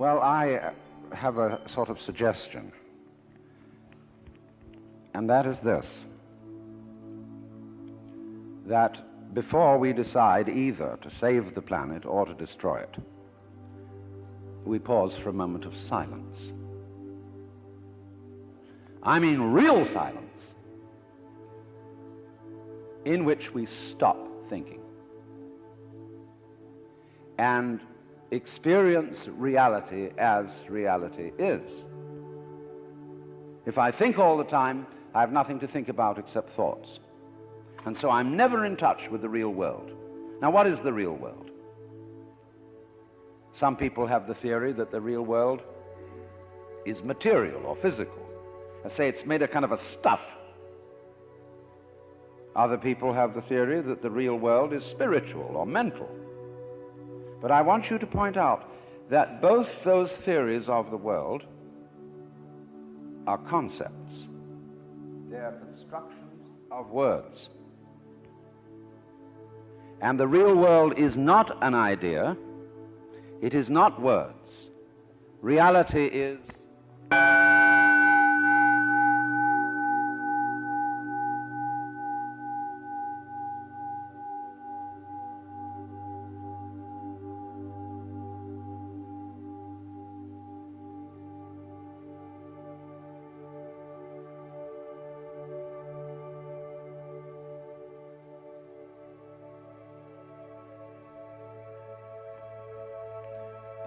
Well, I have a sort of suggestion, and that is this, that before we decide either to save the planet or to destroy it, we pause for a moment of silence. I mean real silence, in which we stop thinking and experience reality as reality is. If I think all the time, I have nothing to think about except thoughts. And so I'm never in touch with the real world. Now, what is the real world? Some people have the theory that the real world is material or physical. I say it's made of kind of a stuff. Other people have the theory that the real world is spiritual or mental. But I want you to point out that both those theories of the world are concepts. They are constructions of words. And the real world is not an idea. It is not words. Reality is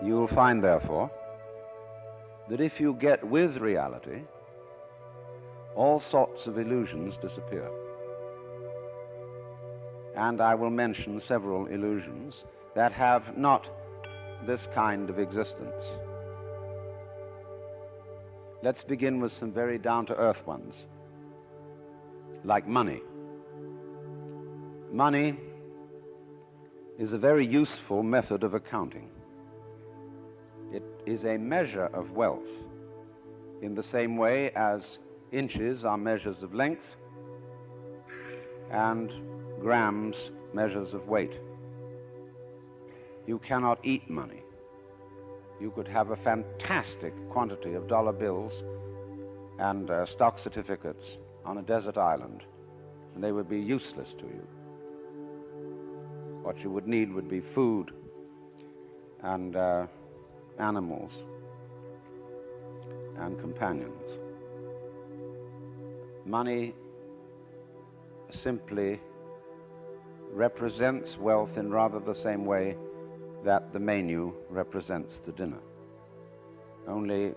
You will find, therefore, that if you get with reality, all sorts of illusions disappear. And I will mention several illusions that have not this kind of existence. Let's begin with some very down-to-earth ones, like money. Money is a very useful method of accounting. It is a measure of wealth in the same way as inches are measures of length and grams measures of weight. You cannot eat money. You could have a fantastic quantity of dollar bills and stock certificates on a desert island, and they would be useless to you. What you would need would be food and animals and companions. Money simply represents wealth in rather the same way that the menu represents the dinner. Only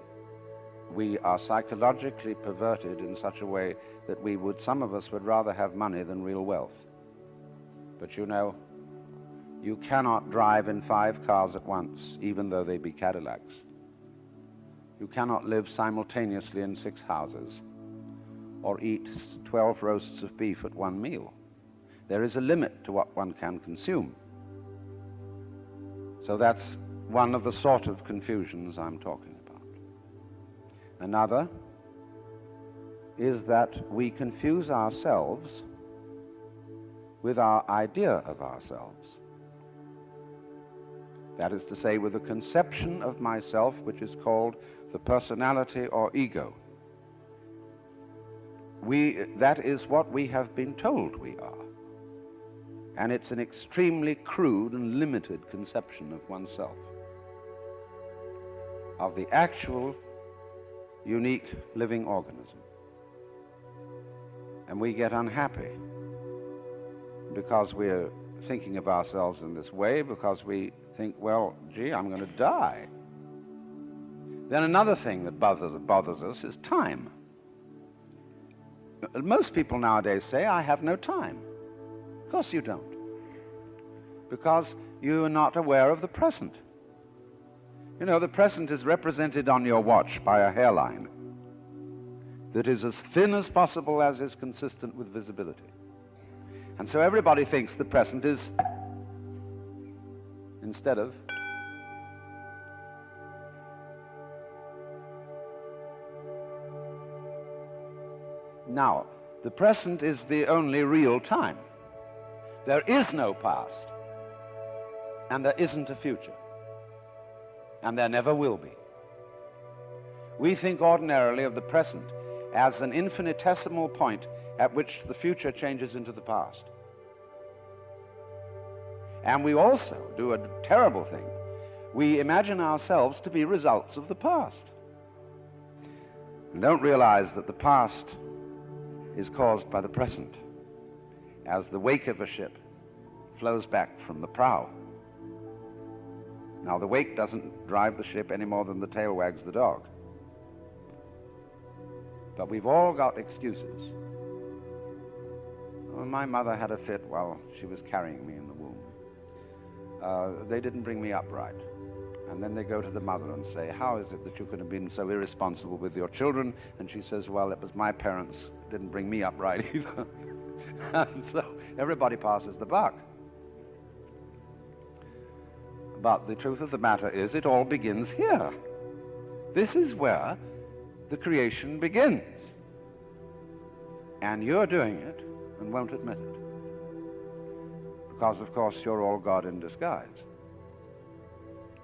we are psychologically perverted in such a way that some of us would rather have money than real wealth. But you know, you cannot drive in 5 cars at once, even though they be Cadillacs. You cannot live simultaneously in 6 houses or eat 12 roasts of beef at one meal. There is a limit to what one can consume. So that's one of the sort of confusions I'm talking about. Another is that we confuse ourselves with our idea of ourselves. That is to say, with a conception of myself which is called the personality or ego. That is what we have been told we are. And it's an extremely crude and limited conception of oneself, of the actual, unique living organism. And we get unhappy because we're thinking of ourselves in this way, because we think, well, gee, I'm going to die. Then another thing that bothers us is time. Most people nowadays say, I have no time. Of course you don't. Because you are not aware of the present. You know, the present is represented on your watch by a hairline that is as thin as possible, as is consistent with visibility. And so everybody thinks the present is instead of now. The present is the only real time. There is no past, and there isn't a future. and there never will be. We think ordinarily of the present as an infinitesimal point at which the future changes into the past. And we also do a terrible thing. We imagine ourselves to be results of the past, and don't realize that the past is caused by the present, as the wake of a ship flows back from the prow. Now, the wake doesn't drive the ship any more than the tail wags the dog. But we've all got excuses. Well, my mother had a fit while she was carrying me in the womb. They didn't bring me up right. And then they go to the mother and say, how is it that you could have been so irresponsible with your children? And she says, well, it was my parents didn't bring me up right either. And so everybody passes the buck. But the truth of the matter is, it all begins here. This is where the creation begins. And you're doing it and won't admit it. Because, of course, you're all God in disguise.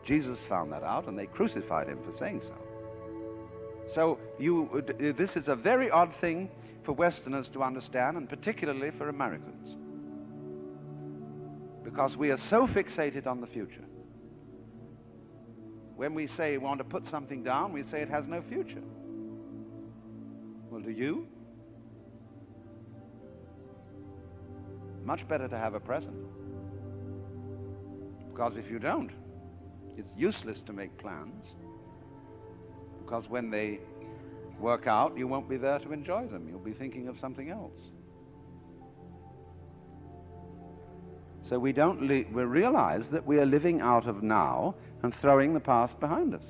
Jesus found that out, and they crucified him for saying so. So this is a very odd thing for Westerners to understand, and particularly for Americans, because we are so fixated on the future. When we say we want to put something down, we say it has no future. Well, do you? Much better to have a present. Because if you don't, it's useless to make plans. Because when they work out, you won't be there to enjoy them. You'll be thinking of something else. So we realize that we are living out of now and throwing the past behind us.